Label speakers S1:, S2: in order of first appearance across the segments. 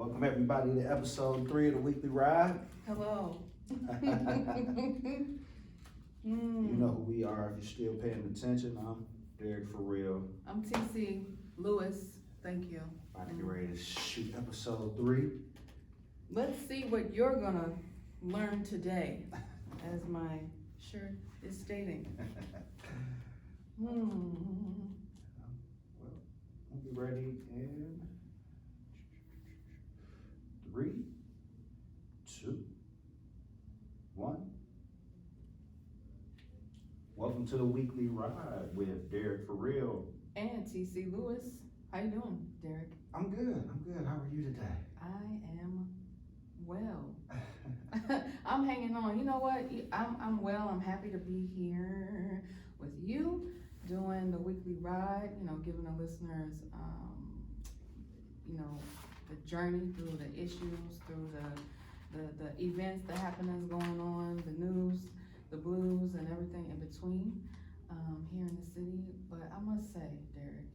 S1: Welcome everybody to episode 3 of the Weekly Ride.
S2: Hello.
S1: You know who we are if you're still paying attention. I'm Derek For Real.
S2: I'm TC Lewis. Thank you.
S1: About to get ready to shoot episode 3.
S2: Let's see what you're gonna learn today, as my shirt is stating.
S1: Well, we'll be ready in 3, 2, 1. Welcome to the Weekly Ride with Derek For Real.
S2: And TC Lewis. How you doing, Derek?
S1: I'm good. How are you today?
S2: I am well. I'm hanging on. You know what? I'm well. I'm happy to be here with you, doing the Weekly Ride. You know, giving the listeners, the journey through the issues, through the events, the happenings going on, the news, the blues, and everything in between here in the city. But I must say, Derek,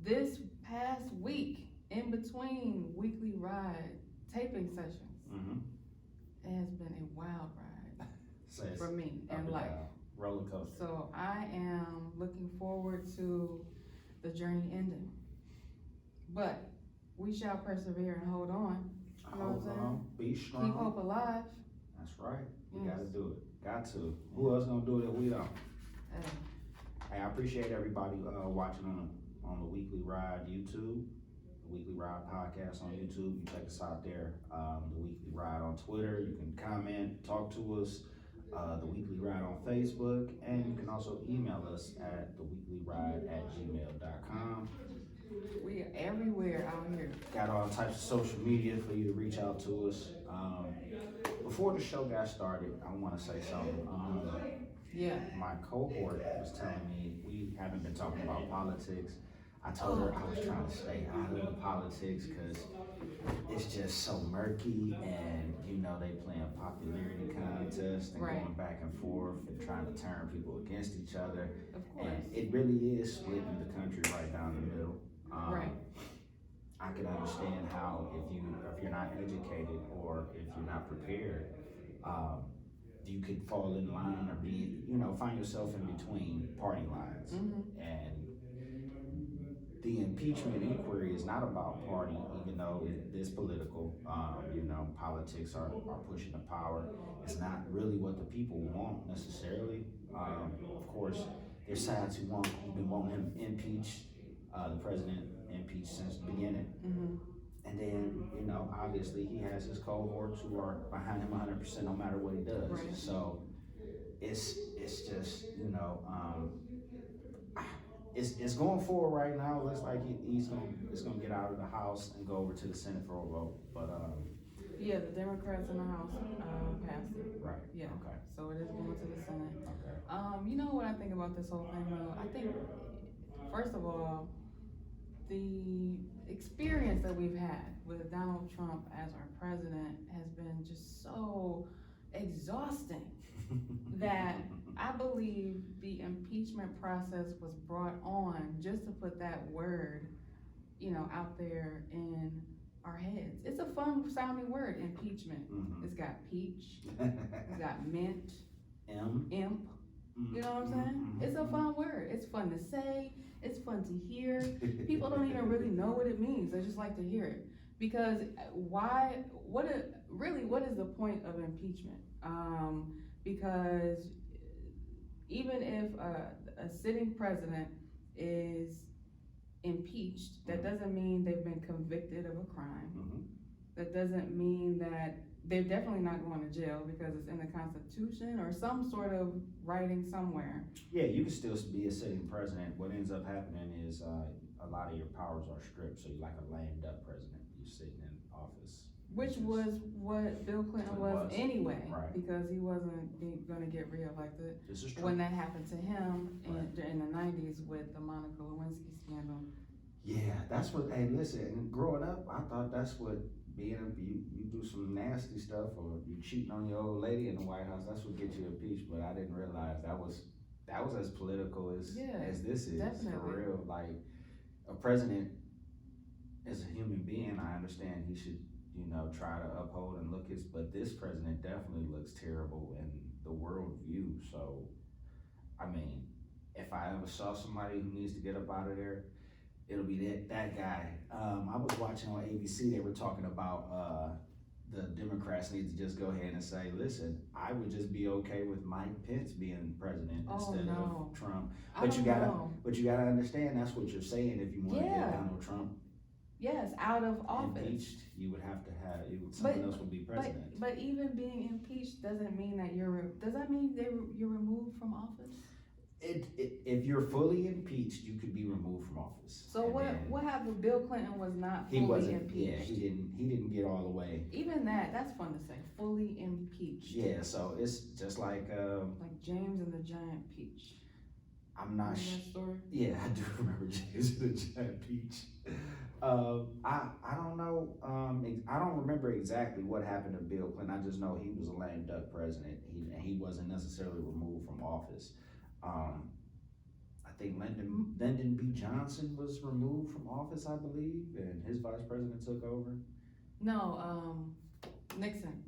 S2: this past week, in between Weekly Ride taping sessions, it has been a wild ride for me in life.
S1: Roller coaster.
S2: So I am looking forward to the journey ending. But we shall persevere and hold on. You know what I'm saying?
S1: Be strong.
S2: Keep hope alive.
S1: That's right. We
S2: Yes.
S1: gotta do it. Got to. Who else gonna do it if we don't?
S2: Hey.
S1: Hey, I appreciate everybody watching on the Weekly Ride YouTube, the Weekly Ride podcast on YouTube. You check us out there. The Weekly Ride on Twitter. You can comment, talk to us. The Weekly Ride on Facebook, and you can also email us at theweeklyride@gmail.com.
S2: We are everywhere out here.
S1: Got all types of social media for you to reach out to us. Before the show got started, I want to say something.
S2: Yeah.
S1: My cohort was telling me we haven't been talking about politics. I told her I was trying to stay out of the politics because it's just so murky, and they playing popularity contests and going back and forth and trying to turn people against each other.
S2: Of course.
S1: And it really is splitting the country right down the middle.
S2: Right.
S1: I can understand how if you're not educated or if you're not prepared, you could fall in line or be, find yourself in between party lines. And the impeachment inquiry is not about party, even though it is political. Politics are pushing the power. It's not really what the people want necessarily. Of course, there's sides who've been wanting him impeached, the president impeached since the beginning. And then, obviously he has his cohorts who are behind him 100% no matter what he does.
S2: Right.
S1: So it's just, it's going forward right now. It looks like it's gonna get out of the House and go over to the Senate for a vote. But
S2: Yeah, the Democrats in the House passed it.
S1: right.
S2: Yeah.
S1: Okay.
S2: So it is going to the Senate.
S1: Okay.
S2: You know what I think about this whole thing though? I think, first of all, the experience that we've had with Donald Trump as our president has been just so exhausting that I believe the impeachment process was brought on just to put that word, out there in our heads. It's a fun sounding word, impeachment. It's got peach, it's got mint, imp. You know what I'm saying? It's a fun word. It's fun to say. It's fun to hear. People don't even really know what it means. They just like to hear it. Because what is the point of impeachment? Because even if a sitting president is impeached, that doesn't mean they've been convicted of a crime. That doesn't mean that they're definitely not going to jail because it's in the Constitution or some sort of writing somewhere.
S1: Yeah, you can still be a sitting president. What ends up happening is a lot of your powers are stripped, so you're like a lame duck president. You're sitting in office.
S2: Which was what Bill Clinton was anyway,
S1: right.
S2: Because he wasn't going to get reelected
S1: This is true.
S2: when that happened to him
S1: Right.
S2: in the 90s with the Monica Lewinsky scandal.
S1: Yeah, that's what. Hey, listen. Growing up, I thought that's what you do some nasty stuff or you cheating on your old lady in the White House. That's what gets you impeached. But I didn't realize that was as political as this is.
S2: Definitely.
S1: For real. Like a president as a human being, I understand he should, you know, try to uphold and look his, but this president definitely looks terrible in the world view. So, I mean, if I ever saw somebody who needs to get up out of there, it'll be that guy. I was watching on ABC, they were talking about, the Democrats need to just go ahead and say, listen, I would just be okay with Mike Pence being president instead of Trump. But you gotta understand that's what you're saying if you want to get Donald Trump
S2: out of office.
S1: impeached, you would have to have someone else would be president.
S2: But even being impeached doesn't mean that does that mean you're removed from office?
S1: If you're fully impeached, you could be removed from office.
S2: So what happened? Bill Clinton was not fully impeached.
S1: Yeah, he didn't get all the way.
S2: Even that's fun to say. Fully impeached.
S1: Yeah, so it's just like
S2: James and the Giant Peach.
S1: I'm not
S2: sure. That story?
S1: Yeah, I do remember James and the Giant Peach. I don't know. I don't remember exactly what happened to Bill Clinton. I just know he was a lame duck president. He wasn't necessarily removed from office. I think Lyndon B. Johnson was removed from office, I believe, and his vice president took over.
S2: No, Nixon.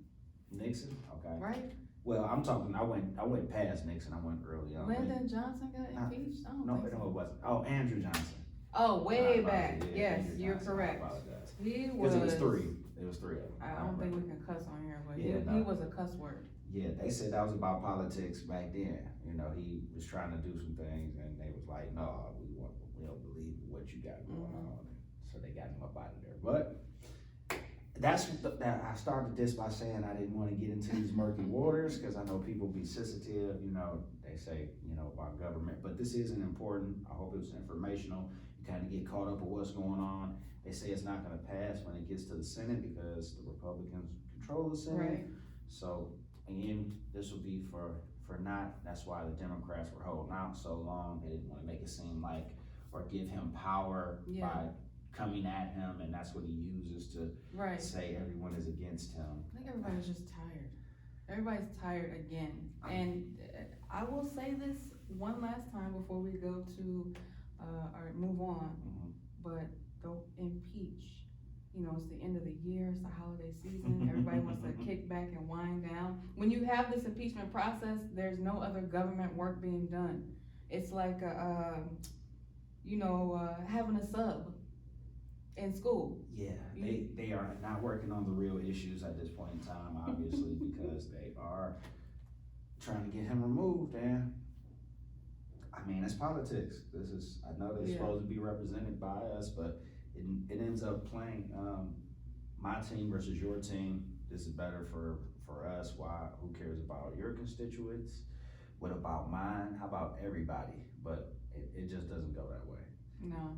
S1: Nixon, okay.
S2: Right.
S1: Well, I'm talking. I went past Nixon. I went early on.
S2: Lyndon Johnson got impeached.
S1: No, it wasn't. Oh, Andrew Johnson.
S2: Oh, way back. Yes, you're correct.
S1: I apologize.
S2: He was.
S1: Because it was three. It was three of them.
S2: I don't think we can cuss on here, but
S1: yeah,
S2: he was a cuss word.
S1: Yeah, they said that was about politics back then. You know, he was trying to do some things, and they was like, "No, we don't believe what you got going on." So they got him up out of there. But I started this by saying I didn't want to get into these murky waters because I know people be sensitive. You know, they say about government, but this isn't important. I hope it was informational. You kind of get caught up with what's going on. They say it's not going to pass when it gets to the Senate because the Republicans control the Senate.
S2: Right.
S1: So. Again, this will be for not, that's why the Democrats were holding out so long. They didn't want to make it seem like, or give him power by coming at him, and that's what he uses to say everyone is against him.
S2: I think everybody's just tired. Everybody's tired again. And I will say this one last time before we go to, or move on, but don't impeach. You know, it's the end of the year, it's the holiday season, everybody wants to kick back and wind down. When you have this impeachment process, there's no other government work being done. It's like, having a sub in school.
S1: Yeah, they are not working on the real issues at this point in time, obviously, because they are trying to get him removed, and I mean, it's politics. I know they're supposed to be represented by us, but it ends up playing my team versus your team. This is better for us. Why? Who cares about your constituents? What about mine? How about everybody? But it just doesn't go that way.
S2: No.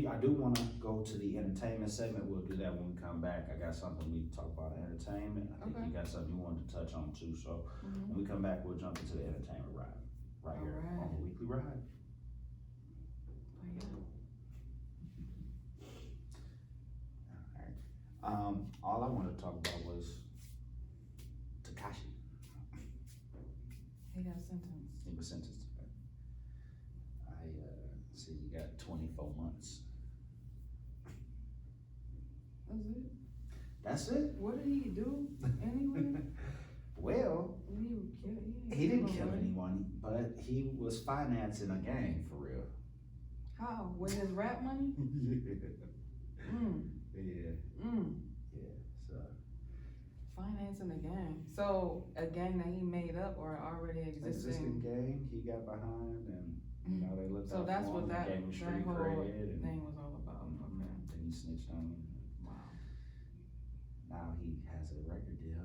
S1: I do want to go to the entertainment segment. We'll do that when we come back. I got something we talk about entertainment. I think you got something you wanted to touch on too. So when we come back, we'll jump into the entertainment ride right here on the weekly ride. All I wanted to talk about was Tekashi.
S2: He got sentenced.
S1: He was sentenced. I see you got 24 months.
S2: That's it?
S1: That's it?
S2: What did he do anyway?
S1: Well, he didn't kill
S2: anyone.
S1: anyone, but he was financing a gang for real.
S2: How? With his rap money? Yeah, so. Financing a gang. So a gang that he made up or already existing
S1: gang he got behind, and they looked
S2: so
S1: out
S2: that's
S1: for
S2: what
S1: him,
S2: that
S1: gave him street
S2: whole
S1: cred, and
S2: thing was all about. Okay.
S1: Then he snitched on him.
S2: Wow.
S1: Now he has a record deal.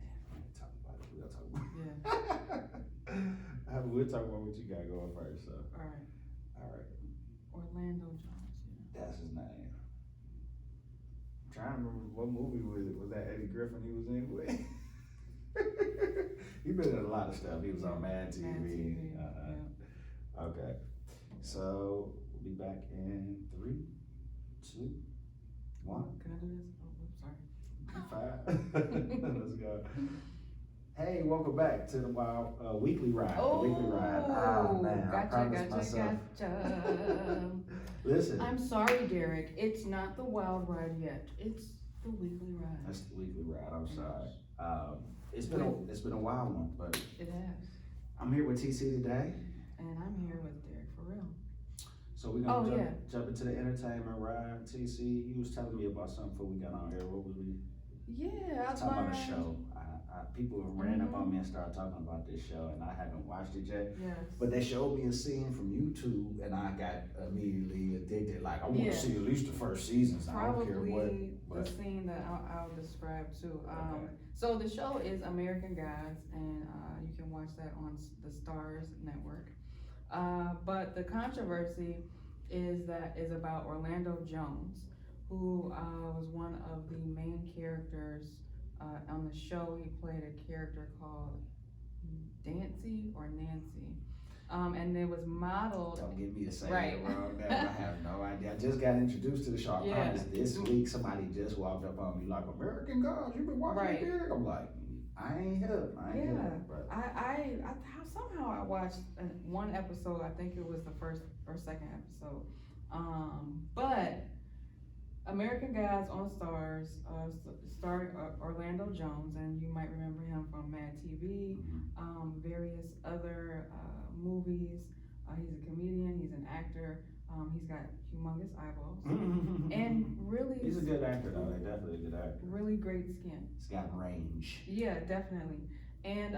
S1: Man, we ain't talking about it. We'll talk about it.
S2: Yeah.
S1: We'll talk about what you got going first. So.
S2: All right. Orlando Jones. Yeah.
S1: That's his name. I'm trying to remember what movie was that Eddie Griffin he was in with. He been in a lot of stuff. He was on Mad TV.
S2: Mad TV. Yeah.
S1: Okay. So we'll be back in 3, 2, 1.
S2: Can I do this? Oh, I'm sorry.
S1: 5. Let's go. Hey, welcome back to the Wild Weekly Ride.
S2: Oh,
S1: the Weekly Ride. Oh man, I promised myself.
S2: Gotcha.
S1: Listen,
S2: I'm sorry, Derek, it's not the wild ride yet, it's the weekly ride.
S1: that's the weekly ride. I'm sorry. It's been a wild one, but
S2: It has.
S1: I'm here with TC today.
S2: And I'm here with Derek for real.
S1: So we're gonna
S2: Oh,
S1: jump into the entertainment ride. TC, you was telling me about something before we got on here. What was we
S2: Yeah, I
S1: talking about? A
S2: learned.
S1: show. People have ran up on me and started talking about this show, and I haven't watched it yet.
S2: Yes.
S1: But they showed me a scene from YouTube, and I got immediately addicted. Like I want to see at least the first seasons. I don't care what.
S2: Probably the scene that I'll describe too.
S1: Okay.
S2: So the show is American Gods, and you can watch that on the Starz Network. But the controversy is about Orlando Jones, who was one of the main characters on the show. He played a character called Dancy or Nancy, and it was modeled.
S1: Don't get me to say
S2: Right.
S1: it wrong. I have no idea. I just got introduced to the show. I promise this week somebody just walked up on me like, American Gods, you been watching it? I'm like, I ain't here. But
S2: I somehow I watched one episode. I think it was the first or second episode. But American Gods on Starz starred Orlando Jones, and you might remember him from Mad TV, various other movies. He's a comedian. He's an actor. He's got humongous eyeballs, and really,
S1: he's a good actor though. He's definitely a good actor.
S2: Really great skin.
S1: He's got range.
S2: Yeah, definitely. And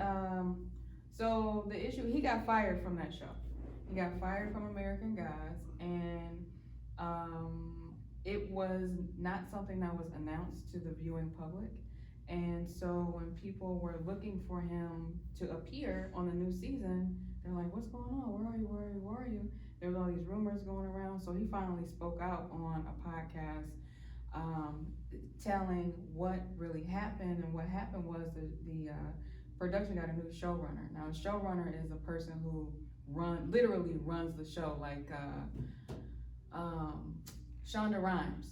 S2: so the issue, he got fired from that show. He got fired from American Gods, and it was not something that was announced to the viewing public. And so when people were looking for him to appear on the new season, they're like, what's going on? Where are you? Where are you? Where are you? There was all these rumors going around. So he finally spoke out on a podcast, telling what really happened. And what happened was the production got a new showrunner. Now, a showrunner is a person who literally runs the show, like Shonda Rhimes.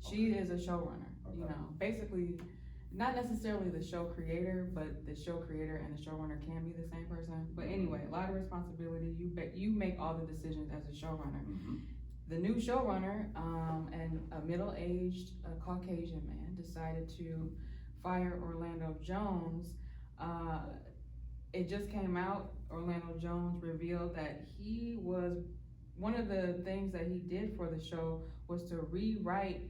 S2: She is a showrunner. You know, basically, not necessarily the show creator, but the show creator and the showrunner can be the same person. But anyway, a lot of responsibility. You make all the decisions as a showrunner. The new showrunner, and a middle-aged Caucasian man, decided to fire Orlando Jones. It just came out, Orlando Jones revealed that he was, one of the things that he did for the show was to rewrite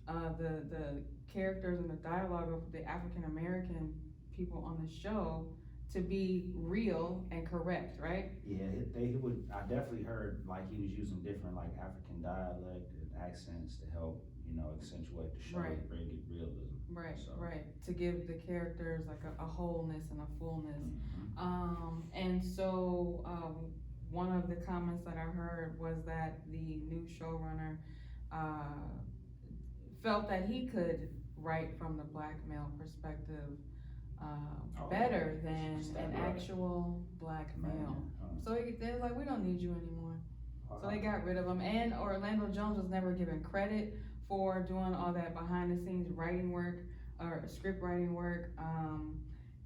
S2: the characters and the dialogue of the African American people on the show to be real and correct, right?
S1: Yeah, I definitely heard like he was using different like African dialect and accents to help, accentuate the show,
S2: Right.
S1: bring it realism.
S2: Right,
S1: So.
S2: right. To give the characters like a wholeness and a fullness. And so one of the comments that I heard was that the new showrunner felt that he could write from the black male perspective better than an actual black male. So they're like, we don't need you anymore. So they got rid of him. And Orlando Jones was never given credit for doing all that behind the scenes writing work or script writing work.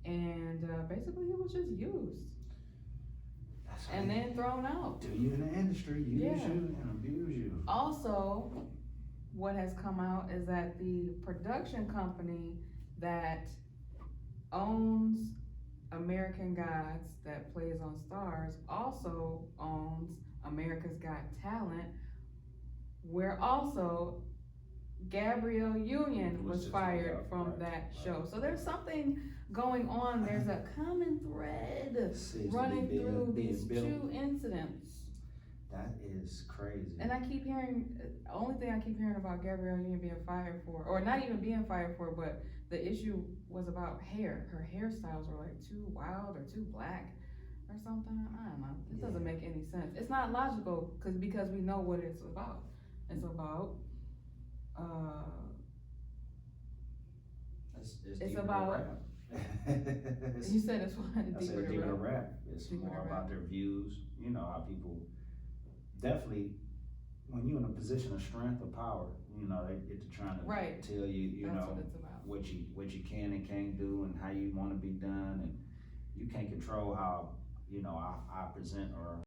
S2: And basically he was just used. And then thrown out.
S1: Do you in the industry, use
S2: Yeah.
S1: you and abuse you.
S2: Also, what has come out is that the production company that owns American Gods, that plays on Starz, also owns America's Got Talent, where also Gabrielle Union was fired from that show. So there's something going on. There's a common thread running through these two incidents.
S1: That is crazy.
S2: And I keep hearing, the only thing I keep hearing about Gabrielle Union being fired for, or not even being fired for, but the issue was about hair. Her hairstyles were like too wild or too black or something. I don't know. It doesn't make any sense. It's not logical because we know what it's about. It's about
S1: it's about
S2: you said it's what?
S1: Deeper
S2: to
S1: rap. It's
S2: Deeper
S1: more
S2: to
S1: about
S2: rap.
S1: their views. How people definitely, when you're in a position of strength or power, they get to trying to
S2: Right.
S1: tell you,
S2: That's what it's about.
S1: what you can and can't do and how you want to be done, and you can't control how I present or